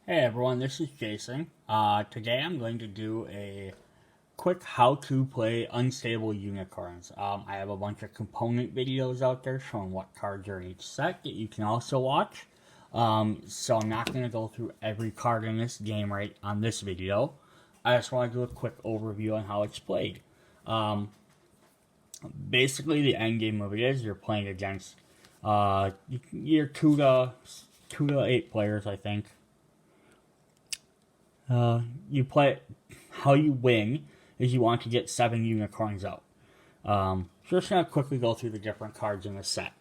Hey everyone, this is Jason. Today I'm going to do a quick how to play unstable unicorns. I have a bunch of component videos out there showing what cards are in each set that you can also watch. So I'm not going to go through every card in this game right on this video. I just want to do a quick overview on how it's played. Um, Basically, the end game of it is you're playing against you're two to eight players, I think. You play how you win is you want to get 7 unicorns out. So just gonna quickly go through the different cards in the set.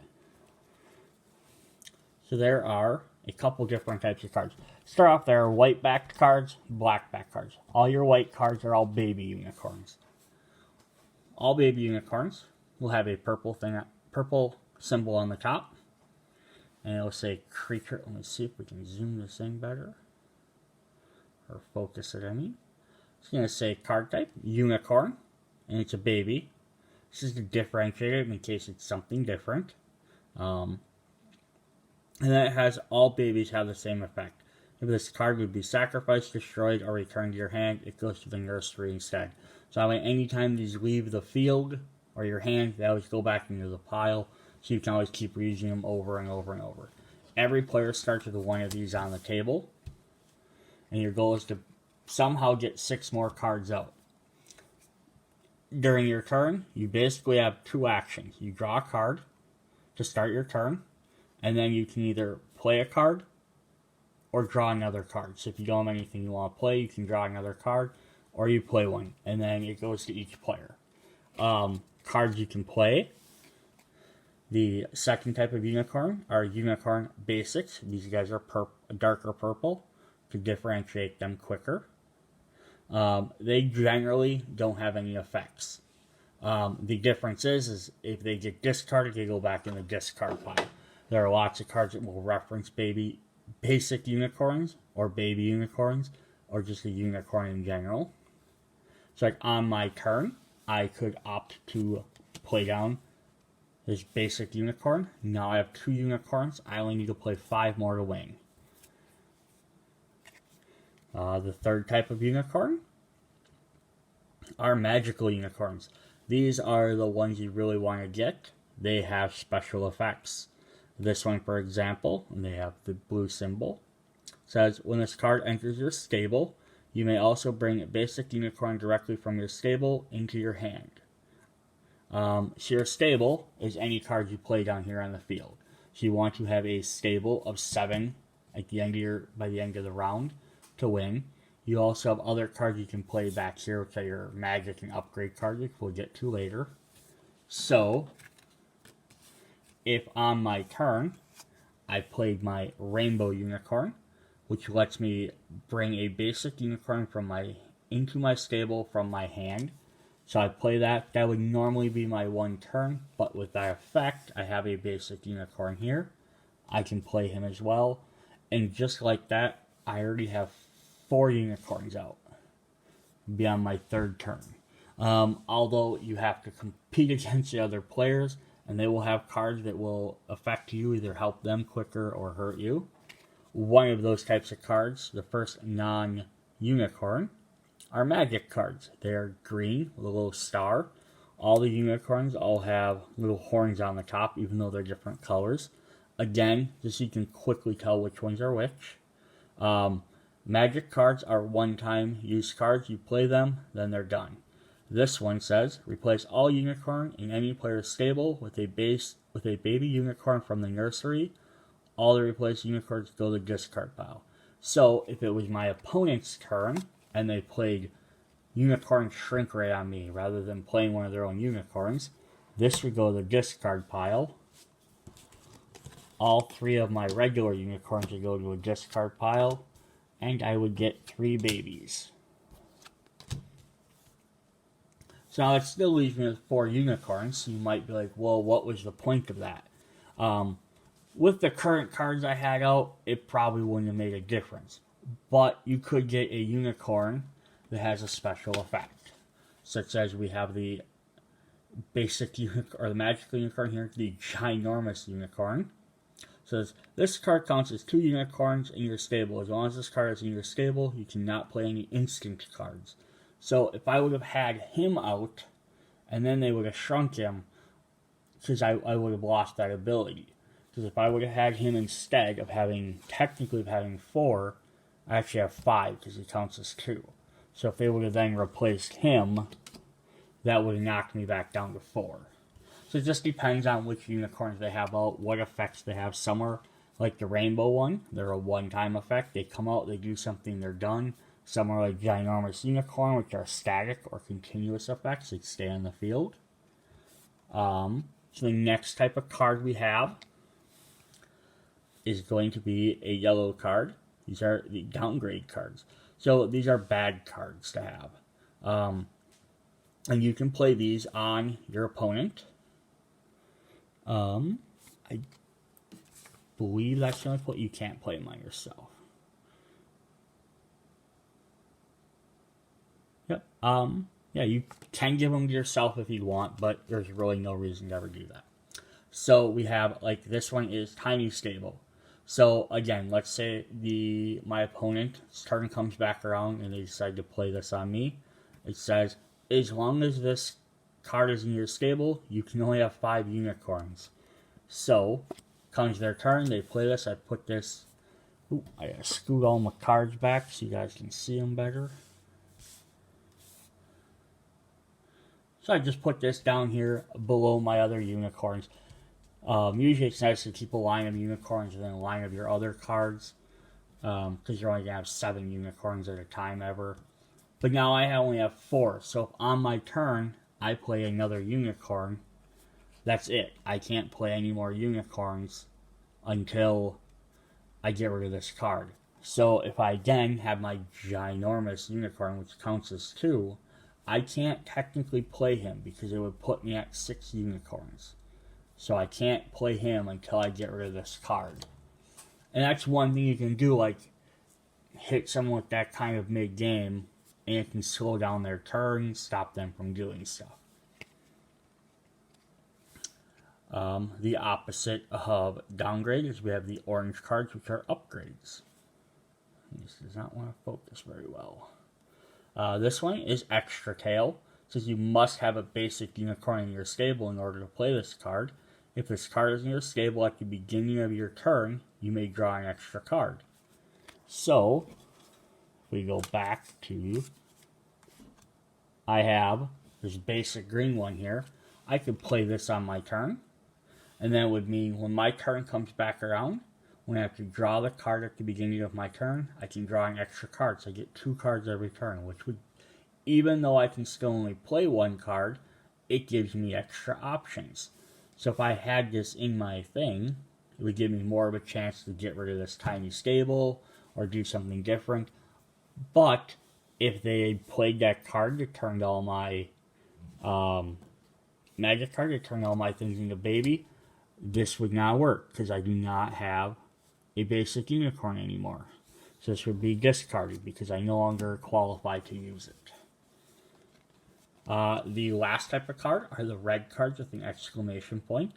So there are a couple different types of cards. Start off, there are white backed cards, black backed cards. All your white cards are all baby unicorns. All baby unicorns will have a purple symbol on the top, and it'll say creature. Let me see if we can zoom this in better or focus it any. It's going to say card type, unicorn, and it's a baby. This is to differentiate it in case it's something different. And then it has all babies have the same effect. If this card would be sacrificed, destroyed, or returned to your hand, it goes to the nursery instead. So anytime these leave the field or your hand, they always go back into the pile, so you can always keep reusing them over and over and over. Every player starts with one of these on the table, and your goal is to somehow get 6 more cards out. During your turn, you basically have 2 actions. You draw a card to start your turn, and then you can either play a card or draw another card. So if you don't have anything you want to play, you can draw another card, or you play one, and then it goes to each player. Cards you can play. The second type of unicorn are unicorn basics. These guys are darker purple to differentiate them quicker. They generally don't have any effects. The difference is if they get discarded, they go back in the discard pile. There are lots of cards that will reference basic unicorns or baby unicorns or just a unicorn in general. So like on my turn, I could opt to play down this basic unicorn. Now I have 2 unicorns. I only need to play 5 more to win. The third type of unicorn are magical unicorns. These are the ones you really want to get. They have special effects. This one, for example, and they have the blue symbol, says when this card enters your stable, you may also bring a basic unicorn directly from your stable into your hand. So your stable is any card you play down here on the field. So you want to have a stable of 7 at the end of by the end of the round to win. You also have other cards you can play back here, which are your magic and upgrade cards, which we'll get to later. So, if on my turn, I played my rainbow unicorn, which lets me bring a basic unicorn into my stable from my hand. So I play that. That would normally be my one turn, but with that effect, I have a basic unicorn here. I can play him as well. And just like that, I already have 4 unicorns out. Be on my 3rd turn. Although you have to compete against the other players, and they will have cards that will affect you, either help them quicker or hurt you. One of those types of cards, the first non-unicorn, are magic cards. They are green with a little star. All the unicorns all have little horns on the top, even though they're different colors. Again, just so you can quickly tell which ones are which. Magic cards are one-time use cards. You play them, then they're done. This one says, replace all unicorn in any player's stable with a baby unicorn from the nursery. All the replaced unicorns go to the discard pile. So, if it was my opponent's turn, and they played unicorn shrink ray on me, rather than playing one of their own unicorns, this would go to the discard pile. All 3 of my regular unicorns would go to a discard pile, and I would get 3 babies. So now it still leaves me with 4 unicorns. So you might be like, well, what was the point of that? With the current cards I had out, it probably wouldn't have made a difference. But you could get a unicorn that has a special effect. Such as we have the basic unicorn, or the magical unicorn here, the ginormous unicorn. says, this card counts as 2 unicorns in your stable. As long as this card is in your stable, you cannot play any instant cards. So if I would have had him out, and then they would have shrunk him, because I would have lost that ability. Because if I would have had him instead of technically having 4, I actually have 5, because he counts as 2. So if they would have then replaced him, that would have knocked me back down to 4. So it just depends on which unicorns they have out, what effects they have. Some are like the rainbow one, they're a one-time effect. They come out, they do something, they're done. Some are like ginormous unicorn, which are static or continuous effects. They stay on the field. So the next type of card we have is going to be a yellow card. These are the downgrade cards. So these are bad cards to have. And you can play these on your opponent. I believe that's the only point you can't play them on yourself. Yep. Yeah, you can give them to yourself if you want, but there's really no reason to ever do that. So we have, like, this one is tiny stable. So again, let's say my opponent's turn comes back around and they decide to play this on me. It says, as long as this card is in your stable, you can only have 5 unicorns. So, comes their turn, they play this, I put this, I gotta scoot all my cards back so you guys can see them better. So I just put this down here below my other unicorns. Usually it's nice to keep a line of unicorns and then a line of your other cards, because you're only going to have 7 unicorns at a time ever. But now I only have 4, so if on my turn I play another unicorn, that's it. I can't play any more unicorns until I get rid of this card. So if I again have my ginormous unicorn, which counts as 2, I can't technically play him because it would put me at 6 unicorns. So I can't play him until I get rid of this card. And that's one thing you can do, like hit someone with that kind of mid-game, and it can slow down their turn, stop them from doing stuff. The opposite of downgrade is we have the orange cards, which are upgrades. This does not want to focus very well. This one is extra tail. It says you must have a basic unicorn in your stable in order to play this card. If this card is in your stable at the beginning of your turn, you may draw an extra card. So, if we go back to, I have this basic green one here. I could play this on my turn, and then it would mean when my turn comes back around, when I have to draw the card at the beginning of my turn, I can draw an extra card. So I get 2 cards every turn, which would, even though I can still only play 1 card, it gives me extra options. So if I had this in my thing, it would give me more of a chance to get rid of this tiny stable or do something different. But if they played that card that turned all my magic card, that turned all my things into baby, this would not work because I do not have a basic unicorn anymore. So this would be discarded because I no longer qualify to use it. The last type of card are the red cards with an exclamation point.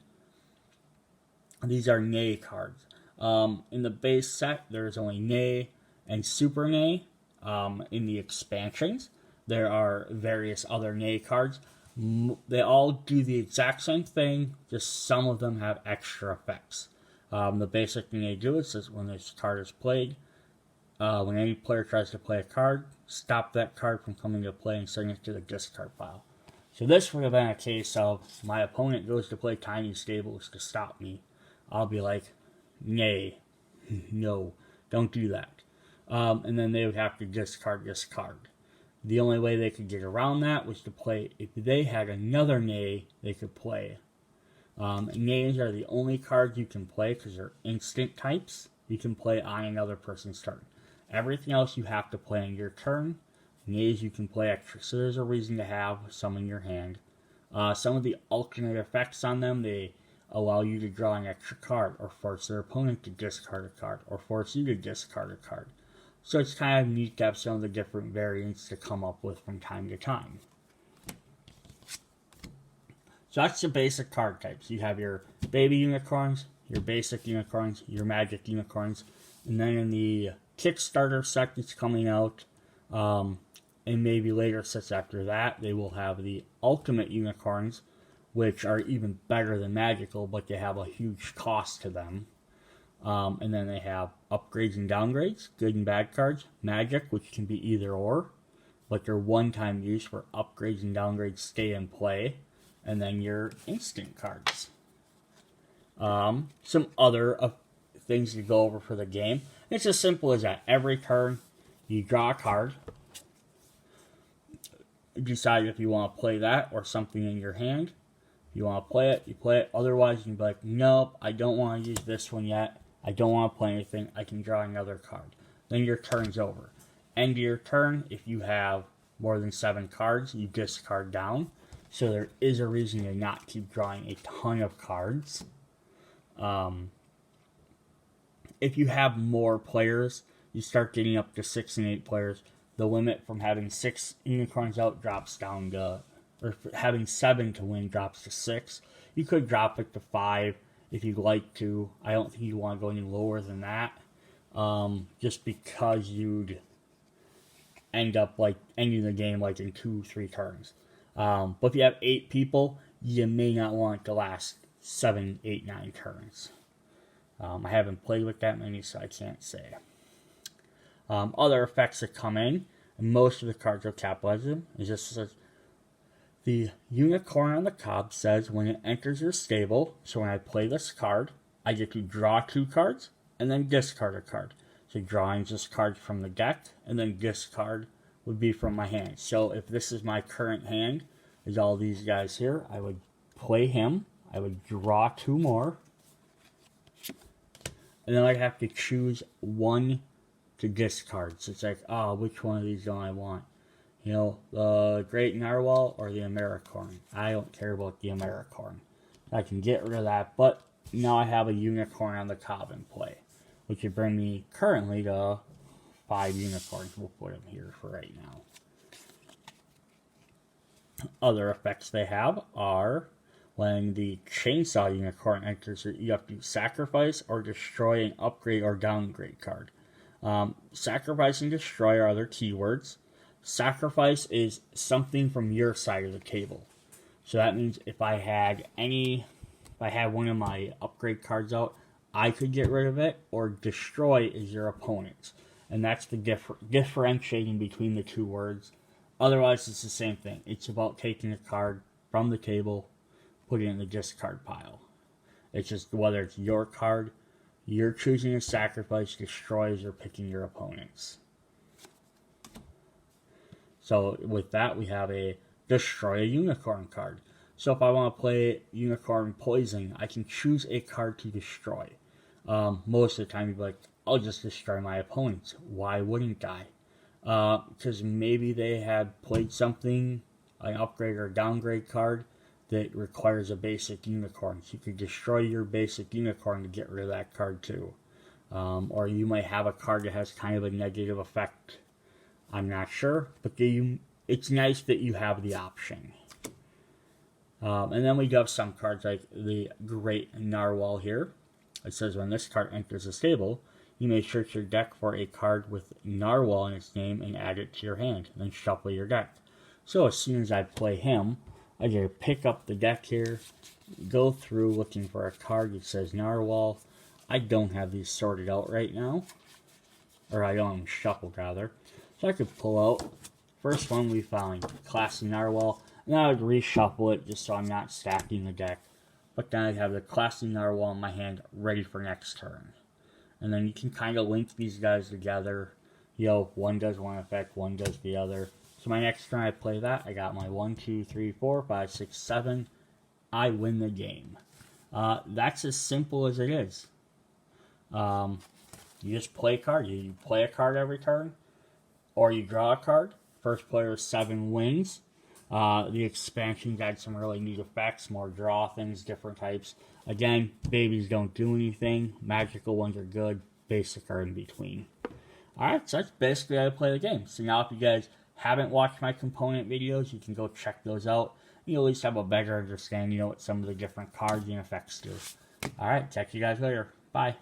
These are Nay cards. In the base set, there's only Nay and Super Nay. In the expansions, there are various other Nay cards. They all do the exact same thing, just some of them have extra effects. The basic thing they do is that when this card is played, when any player tries to play a card, stop that card from coming to play and send it to the discard pile. So this would have been a case of my opponent goes to play tiny stables to stop me. I'll be like, nay, no, don't do that. And then they would have to discard this card. The only way they could get around that was to play, if they had another nay, they could play. Nays are the only cards you can play because they're instant types. You can play on another person's turn. Everything else you have to play on your turn. Nays you can play extra, so there's a reason to have some in your hand. Some of the alternate effects on them, they allow you to draw an extra card, or force their opponent to discard a card, or force you to discard a card. So it's kind of neat to have some of the different variants to come up with from time to time. So that's the basic card types. You have your baby unicorns, your basic unicorns, your magic unicorns, and then in the Kickstarter set that's coming out, and maybe later sets after that, they will have the ultimate unicorns, which are even better than magical, but they have a huge cost to them. And then they have upgrades and downgrades, good and bad cards, magic, which can be either or, but they're one-time use where upgrades and downgrades stay in play, and then your instant cards. Some other things to go over for the game. It's as simple as that. Every turn, you draw a card, decide if you want to play that or something in your hand. If you want to play it, you play it. Otherwise, you can be like, nope, I don't want to use this one yet. I don't want to play anything. I can draw another card. Then your turn's over. End of your turn, if you have more than 7 cards, you discard down. So there is a reason to not keep drawing a ton of cards. If you have more players, you start getting up to 6 and 8 players. The limit from having 6 unicorns out drops down to, or having 7 to win drops to 6. You could drop it to 5 if you'd like to. I don't think you want to go any lower than that, just because you'd end up like ending the game like in 2-3 turns. But if you have 8 people, you may not want it to last 7, 8, 9 turns. I haven't played with that many, so I can't say. Other effects that come in, and most of the cards are capitalized, is just says, the unicorn on the cob says when it enters your stable, so when I play this card, I get to draw 2 cards and then discard a card. So drawing just cards from the deck, and then discard would be from my hand. So if this is my current hand, is all these guys here, I would play him, I would draw 2 more, and then I'd have to choose one to discard. So it's like, which one of these don't I want? You know, the Great Narwhal or the Americorn. I don't care about the Americorn. I can get rid of that, but now I have a unicorn on the cob in play, which would bring me currently to 5 unicorns. We'll put them here for right now. Other effects they have are when the chainsaw unicorn enters, you have to sacrifice or destroy an upgrade or downgrade card. Sacrifice and destroy are other keywords. Sacrifice is something from your side of the table. So that means if I had one of my upgrade cards out, I could get rid of it, or destroy is your opponent's. And that's the differentiating between the 2 words. Otherwise, it's the same thing. It's about taking a card from the table, putting it in the discard pile. It's just whether it's your card, you're choosing to sacrifice, destroys, or picking your opponent's. So with that, we have a destroy a unicorn card. So if I want to play unicorn poison, I can choose a card to destroy. Most of the time, you'd be like, I'll just destroy my opponents. Why wouldn't I? Because maybe they had played something, an upgrade or downgrade card, that requires a basic unicorn. So you could destroy your basic unicorn to get rid of that card too. Or you might have a card that has kind of a negative effect. I'm not sure, but it's nice that you have the option. And then we have some cards like the Great Narwhal here. It says when this card enters the stable, you may search your deck for a card with Narwhal in its name and add it to your hand. Then shuffle your deck. So as soon as I play him, I get to pick up the deck here, go through looking for a card that says Narwhal. I don't have these sorted out right now. Or I don't have them shuffled, rather. So I could pull out. First one we found, Classy Narwhal. And I would reshuffle it just so I'm not stacking the deck. But then I'd have the Classy Narwhal in my hand ready for next turn. And then you can kind of link these guys together. You know, one does one effect, one does the other. So my next turn I play that. I got my 1, 2, 3, 4, 5, 6, 7. I win the game. That's as simple as it is. You just play a card. You play a card every turn. Or you draw a card. First player 7 wins. The expansion got some really neat effects. More draw things, different types. Again, babies don't do anything. Magical ones are good. Basic are in between. Alright, so that's basically how I play the game. So now if you guys haven't watched my component videos, you can go check those out. You at least have a better understanding of what some of the different cards and effects do. Alright, check you guys later. Bye.